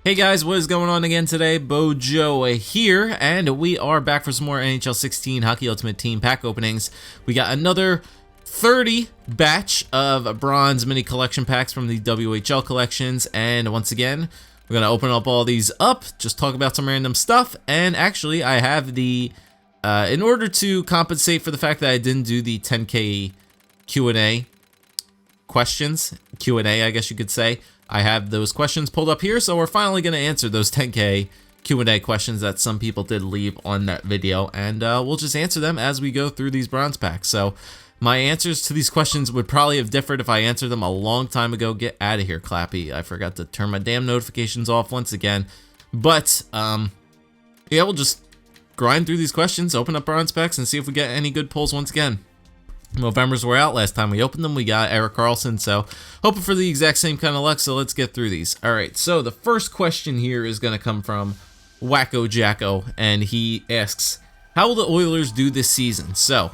Hey guys, what is going on again today? Bojo here, and we are back for some more NHL 16 Hockey Ultimate Team pack openings. We got another 30 batch of bronze mini collection packs from the WHL collections, and once again, we're going to open up all these up, just talk about some random stuff, and actually I have the, in order to compensate for the fact that I didn't do the 10K Q&A questions, Q&A I guess you could say, I have those questions pulled up here, so we're finally going to answer those 10K Q&A questions that some people did leave on that video, and we'll just answer them as we go through these bronze packs. So my answers to these questions would probably have differed if I answered them a long time ago. Get out of here, Clappy. I forgot to turn my damn notifications off once again. But, yeah, we'll just grind through these questions, open up bronze packs, and see if we get any good pulls once again. Novembers were out last time we opened them. We got Erik Karlsson, so hoping for the exact same kind of luck, so let's get through these. All right, so the first question here is going to come from Wacko Jacko, and he asks, how will the Oilers do this season? So,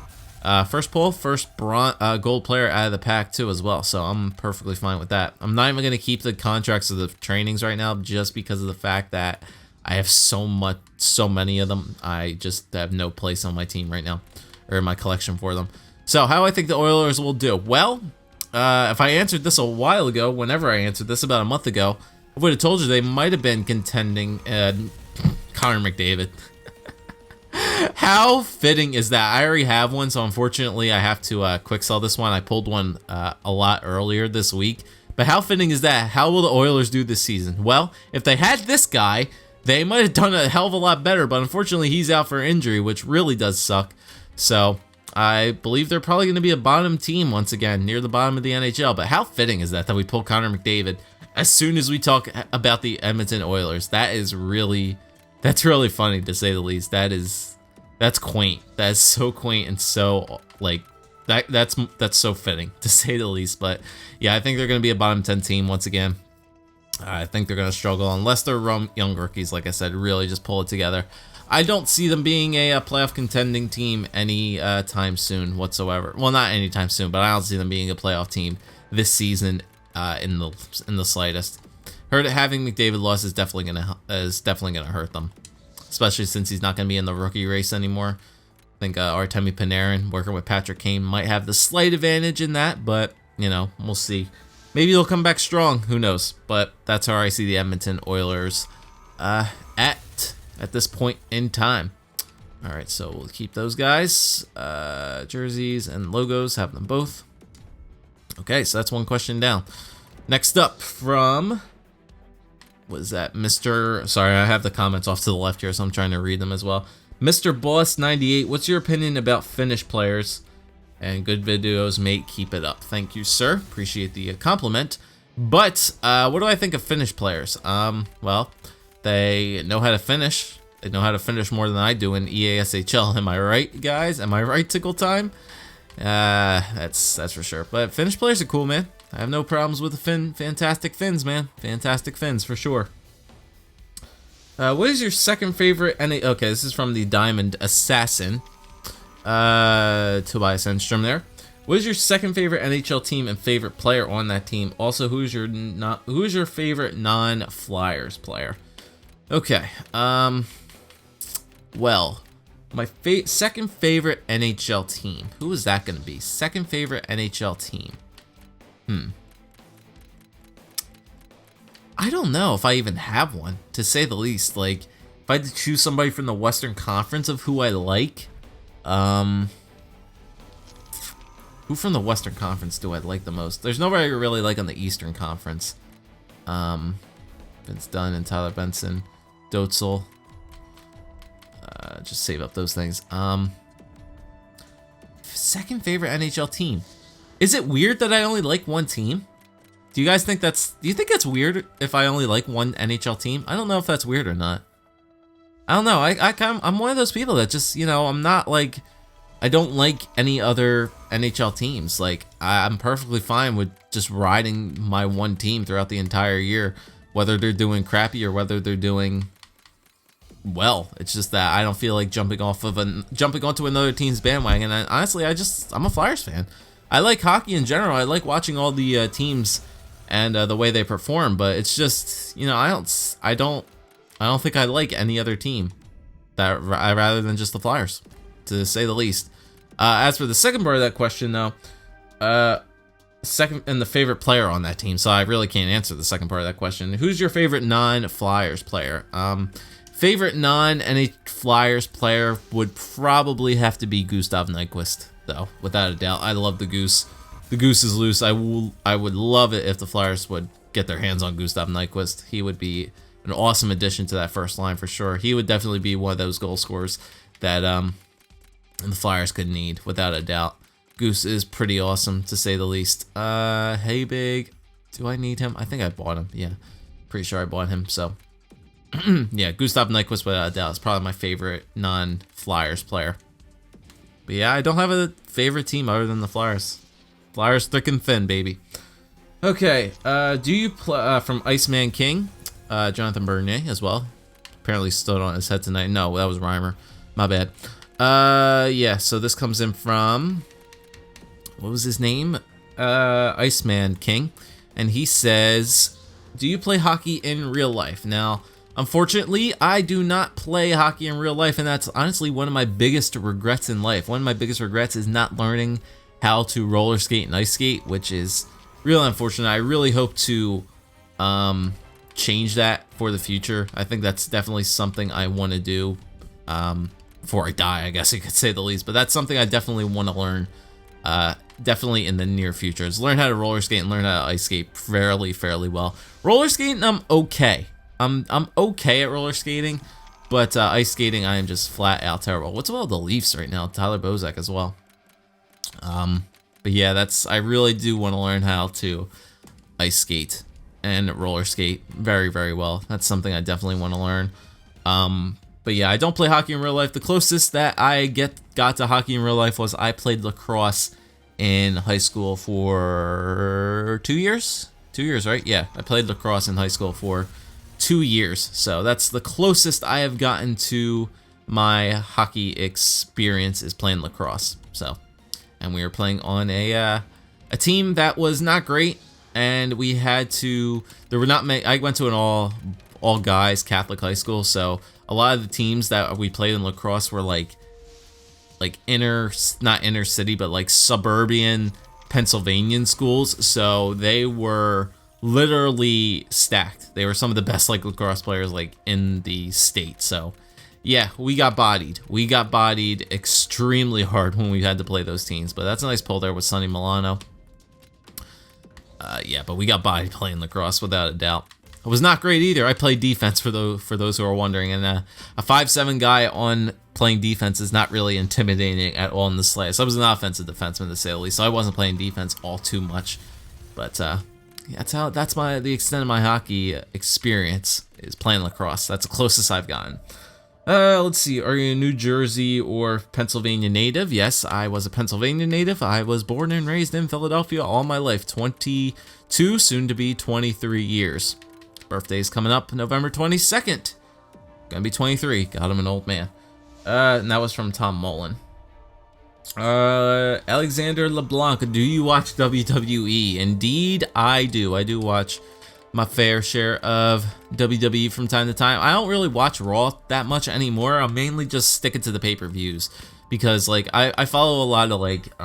first pull, first gold player out of the pack too as well, so I'm perfectly fine with that. I'm not even going to keep the contracts of the trainings right now just because of the fact that I have so many of them. I just have no place on my team right now, or in my collection for them. So, how I think the Oilers will do? Well, if I answered this a while ago, whenever I answered this about a month ago, I would have told you they might have been contending Connor McDavid. How fitting is that? I already have one, so unfortunately I have to quick sell this one. I pulled one a lot earlier this week. But how fitting is that? How will the Oilers do this season? Well, if they had this guy, they might have done a hell of a lot better, but unfortunately he's out for injury, which really does suck. So I believe they're probably going to be a bottom team once again, near the bottom of the NHL. But how fitting is that we pull Connor McDavid as soon as we talk about the Edmonton Oilers? That's really funny to say the least. That's quaint. That is so quaint and so like that's so fitting to say the least. But yeah, I think they're going to be a bottom 10 team once again. I think they're going to struggle unless they're young rookies, like I said, really just pull it together. I don't see them being a playoff contending team any time soon whatsoever. Well, not anytime soon, but I don't see them being a playoff team this season in the slightest. Heard having McDavid lost is definitely gonna hurt them, especially since he's not gonna be in the rookie race anymore. I think Artemi Panarin working with Patrick Kane might have the slight advantage in that, but you know, we'll see. Maybe they'll come back strong. Who knows? But that's how I see the Edmonton Oilers at this point in time. All right, so we'll keep those guys. Jerseys and logos, have them both. Okay, so that's one question down. Next up from, what is that? Sorry, I have the comments off to the left here, so I'm trying to read them as well. Mr. Boss 98, what's your opinion about Finnish players? And good videos, mate. Keep it up. Thank you, sir. Appreciate the compliment. But what do I think of Finnish players? Well, they know how to finish. They know how to finish more than I do in EASHL. Am I right, guys? Am I right, Tickle Time? That's for sure. But Finnish players are cool, man. I have no problems with the fantastic Finns, man. Fantastic Finns, for sure. What is your second favorite Okay, this is from the Diamond Assassin. Tobias Enstrom there. What is your second favorite NHL team and favorite player on that team? Also, who is your favorite non-Flyers player? Okay, well, my second favorite NHL team. Who is that going to be? Second favorite NHL team. I don't know if I even have one, to say the least. Like, if I had to choose somebody from the Western Conference of who I like, who from the Western Conference do I like the most? There's nobody I really like on the Eastern Conference. Vince Dunn and Tyler Benson. Dotzel. Just save up those things. Second favorite NHL team. Is it weird that I only like one team? Do you guys think do you think that's weird if I only like one NHL team? I don't know if that's weird or not. I don't know. I'm one of those people that just, you know, I'm not like, I don't like any other NHL teams. Like, I'm perfectly fine with just riding my one team throughout the entire year, whether they're doing crappy or whether they're doing well. It's just that I don't feel like jumping onto another team's bandwagon. And honestly, I'm a Flyers fan. I like hockey in general. I like watching all the teams and the way they perform. But it's just, you know, I don't think I like any other team that rather than just the Flyers, to say the least. As for the second part of that question, though, second and the favorite player on that team, so I really can't answer the second part of that question. Who's your favorite non-Flyers player? Favorite non-any Flyers player would probably have to be Gustav Nyquist, though, without a doubt. I love the Goose. The Goose is loose. I would love it if the Flyers would get their hands on Gustav Nyquist. He would be an awesome addition to that first line for sure. He would definitely be one of those goal scorers that the Flyers could need, without a doubt. Goose is pretty awesome, to say the least. Hey Big, do I need him? I think I bought him. Yeah, pretty sure I bought him. So yeah, Gustav Nyquist, without a doubt, is probably my favorite non-Flyers player. But yeah, I don't have a favorite team other than the Flyers. Flyers thick and thin, baby. Okay, do you play from Iceman King? Jonathan Bernier as well. Apparently stood on his head tonight. No, that was Reimer. My bad. Yeah, so this comes in from, what was his name? Iceman King. And he says, do you play hockey in real life? Now, unfortunately, I do not play hockey in real life, and that's honestly one of my biggest regrets in life. One of my biggest regrets is not learning how to roller skate and ice skate, which is really unfortunate. I really hope to change that for the future. I think that's definitely something I want to do before I die, I guess you could say the least. But that's something I definitely want to learn, definitely in the near future, is learn how to roller skate and learn how to ice skate fairly well. Roller skating, I'm okay. I'm okay at roller skating, but ice skating, I am just flat out terrible. What's about the Leafs right now? Tyler Bozak as well. But yeah, I really do want to learn how to ice skate and roller skate very well. That's something I definitely want to learn. But yeah, I don't play hockey in real life. The closest that I got to hockey in real life was I played lacrosse in high school for 2 years. 2 years, right? Yeah, I played lacrosse in high school for 2 years. So that's the closest I have gotten to my hockey experience, is playing lacrosse. So, and we were playing on a team that was not great, and we had to. There were not many. I went to an all guys Catholic high school, so a lot of the teams that we played in lacrosse were like not inner city, but like suburban Pennsylvanian schools. So they were literally stacked. They were some of the best like lacrosse players like in the state. So yeah, we got bodied. We got bodied extremely hard when we had to play those teams. But that's a nice pull there with Sonny Milano. Yeah, but we got bodied playing lacrosse without a doubt. It was not great either. I played defense for those who are wondering, and a 5'7" guy on playing defense is not really intimidating at all in the slightest. I was an offensive defenseman, to say the least, so I wasn't playing defense all too much. But yeah, that's the extent of my hockey experience, is playing lacrosse. That's the closest I've gotten. Let's see. Are you a New Jersey or Pennsylvania native? Yes, I was a Pennsylvania native. I was born and raised in Philadelphia all my life. 22, soon to be 23 years. Birthday's coming up November 22nd. Gonna be 23. God, I'm an old man. And that was from Tom Mullen. Alexander LeBlanc, do you watch WWE? Indeed, I do. I do watch my fair share of WWE from time to time. I don't really watch Raw that much anymore. I'm mainly just sticking to the pay-per-views, because like I follow a lot of like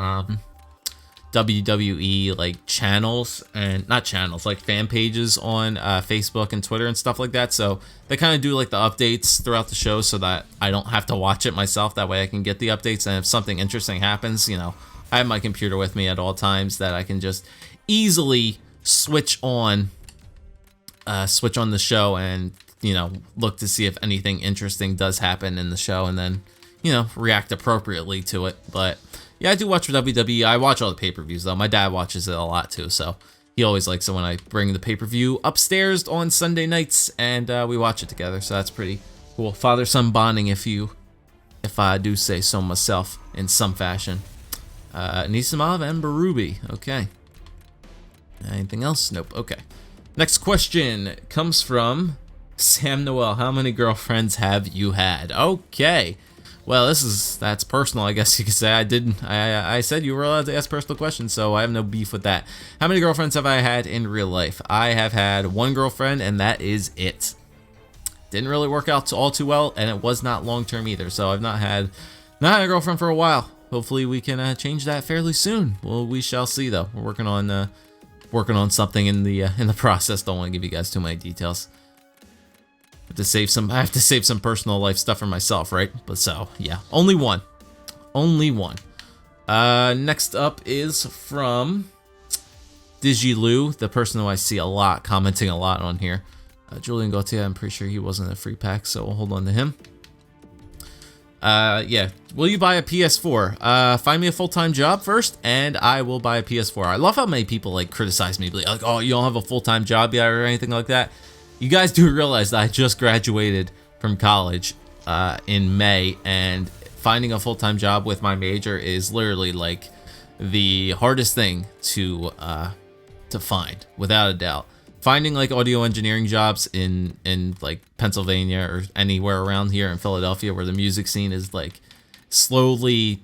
WWE like channels, and not channels, like fan pages on Facebook and Twitter and stuff like that. So they kind of do like the updates throughout the show, so that I don't have to watch it myself. That way I can get the updates, and if something interesting happens, you know, I have my computer with me at all times that I can just easily switch on the show and, you know, look to see if anything interesting does happen in the show, and then, you know, react appropriately to it. But yeah, I do watch WWE. I watch all the pay-per-views, though. My dad watches it a lot, too, so he always likes it when I bring the pay-per-view upstairs on Sunday nights, and we watch it together, so that's pretty cool. Father-son bonding, if I do say so myself, in some fashion. Nisimov and Berube. Okay. Anything else? Nope. Okay. Next question comes from Sam Noel. How many girlfriends have you had? Okay. Well, that's personal, I guess you could say. I said you were allowed to ask personal questions, so I have no beef with that. How many girlfriends have I had in real life? I have had one girlfriend, and that is it. Didn't really work out all too well, and it was not long term either. So I've not had a girlfriend for a while. Hopefully we can change that fairly soon. Well, we shall see though. We're working on something in the process. Don't want to give you guys too many details. I have to save some personal life stuff for myself, right? But so yeah, only one. Next up is from Digilou, the person who I see a lot commenting a lot on here. Julian Gauthier, I'm pretty sure he wasn't a free pack, so we'll hold on to him. Yeah, will you buy a PS4? Find me a full-time job first, and I will buy a PS4. I love how many people like criticize me, like, oh, you don't have a full-time job yet or anything like that. You guys do realize that I just graduated from college in May, and finding a full-time job with my major is literally like the hardest thing to find, without a doubt. Finding like audio engineering jobs in like Pennsylvania or anywhere around here in Philadelphia where the music scene is like slowly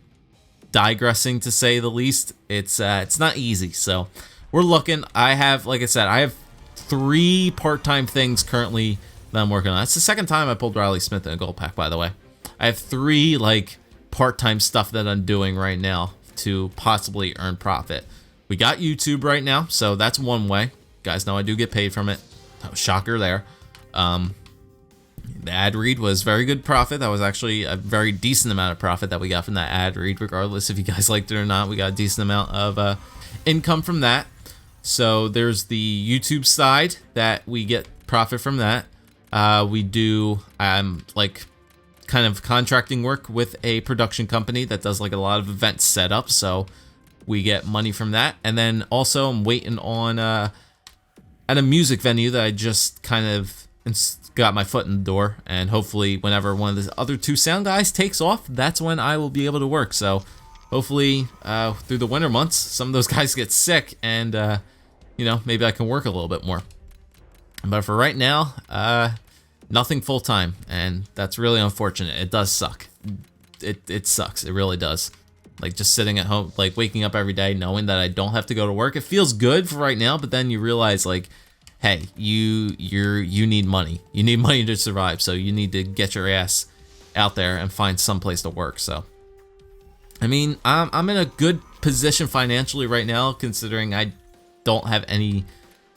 digressing, to say the least, it's not easy. So we're looking. Like I said, I have 3 part-time things currently that I'm working on. That's the second time I pulled Riley Smith in a gold pack, by the way. I have 3 like part-time stuff that I'm doing right now to possibly earn profit. We got YouTube right now, so that's one way. Guys know I do get paid from it. Shocker there. The ad read was very good profit. That was actually a very decent amount of profit that we got from that ad read, regardless if you guys liked it or not. We got a decent amount of income from that. So there's the YouTube side that we get profit from that. We do like kind of contracting work with a production company that does like a lot of event setup, so we get money from that. And then also I'm waiting on at a music venue that I just kind of got my foot in the door, and hopefully whenever one of the other 2 sound guys takes off, that's when I will be able to work. So hopefully through the winter months, some of those guys get sick, and you know, maybe I can work a little bit more. But for right now, nothing full time, and that's really unfortunate. It does suck. It sucks. It really does. Like just sitting at home, like waking up every day knowing that I don't have to go to work. It feels good for right now, but then you realize like, hey, you need money. You need money to survive, so you need to get your ass out there and find some place to work. So, I mean, I'm in a good position financially right now, considering I don't have any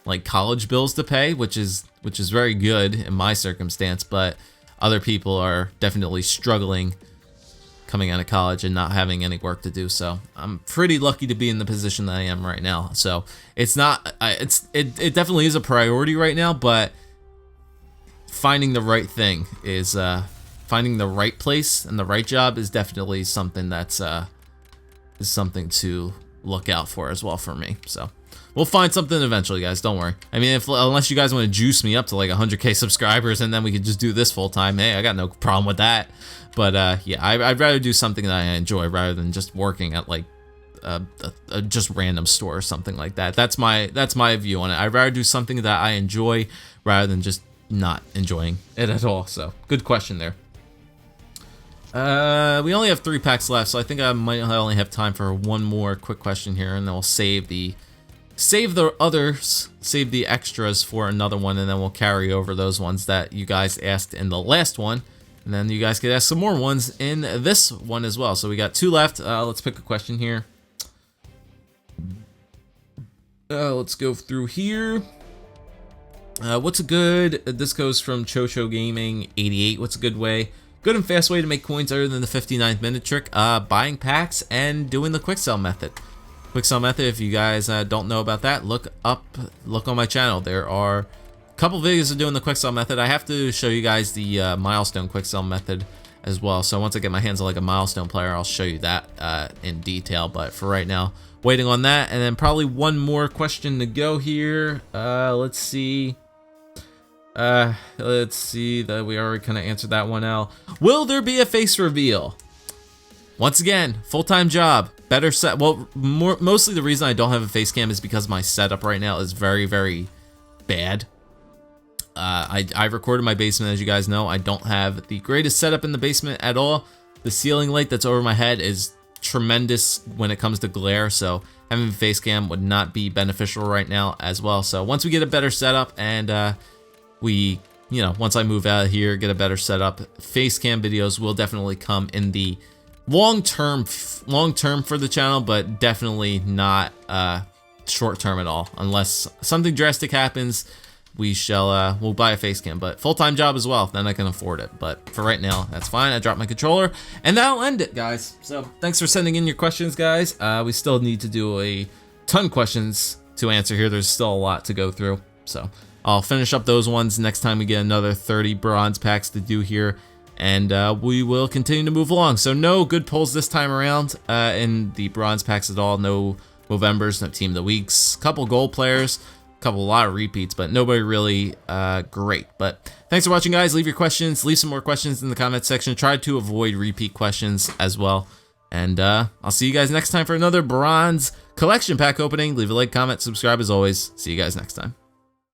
like college bills to pay, which is very good in my circumstance. But other people are definitely struggling coming out of college and not having any work to do. So I'm pretty lucky to be in the position that I am right now. So it's not, it definitely is a priority right now, but finding the right thing is, finding the right place and the right job is definitely something that's, is something to look out for as well for me. So we'll find something eventually, guys. Don't worry. I mean, unless you guys want to juice me up to like 100K subscribers and then we could just do this full time, hey, I got no problem with that. But yeah, I'd rather do something that I enjoy rather than just working at like a just random store or something like that. That's my view on it. I'd rather do something that I enjoy rather than just not enjoying it at all. So good question there. We only have 3 packs left, so I think I might only have time for one more quick question here, and then we'll save the extras for another one, and then we'll carry over those ones that you guys asked in the last one, and then you guys could ask some more ones in this one as well. So we got 2 left. Let's pick a question here. Let's go through here. What's a good, this goes from Chocho Gaming 88. What's a good and fast way to make coins other than the 59th minute trick? Buying packs and doing the quick sell method. Quick sell method, if you guys don't know about that, look on my channel. There are a couple videos of doing the quick sell method. I have to show you guys the milestone quick sell method as well. So once I get my hands on like a milestone player, I'll show you that in detail. But for right now, waiting on that, and then probably one more question to go here. Let's see that we already kind of answered that one out. Will there be a face reveal? Once again, full-time job, better set. Well, mostly the reason I don't have a face cam is because my setup right now is very, very bad. I record in my basement, as you guys know. I don't have the greatest setup in the basement at all. The ceiling light that's over my head is tremendous when it comes to glare, so having a face cam would not be beneficial right now as well. So once we get a better setup and once I move out of here, get a better setup, face cam videos will definitely come in the long term for the channel, but definitely not short term at all. Unless something drastic happens, we'll buy a face cam, but full-time job as well, then I can afford it. But for right now, that's fine. I dropped my controller, and that'll end it, guys. So thanks for sending in your questions, guys. We still need to do a ton of questions to answer here. There's still a lot to go through, so I'll finish up those ones next time we get another 30 bronze packs to do here, and we will continue to move along. So no good pulls this time around in the bronze packs at all. No Movembers, no team of the weeks, couple gold players, a lot of repeats, but nobody really great. But thanks for watching, guys. Leave your questions, leave some more questions in the comment section. Try to avoid repeat questions as well, and I'll see you guys next time for another bronze collection pack opening. Leave a like, comment, subscribe as always. See you guys next time.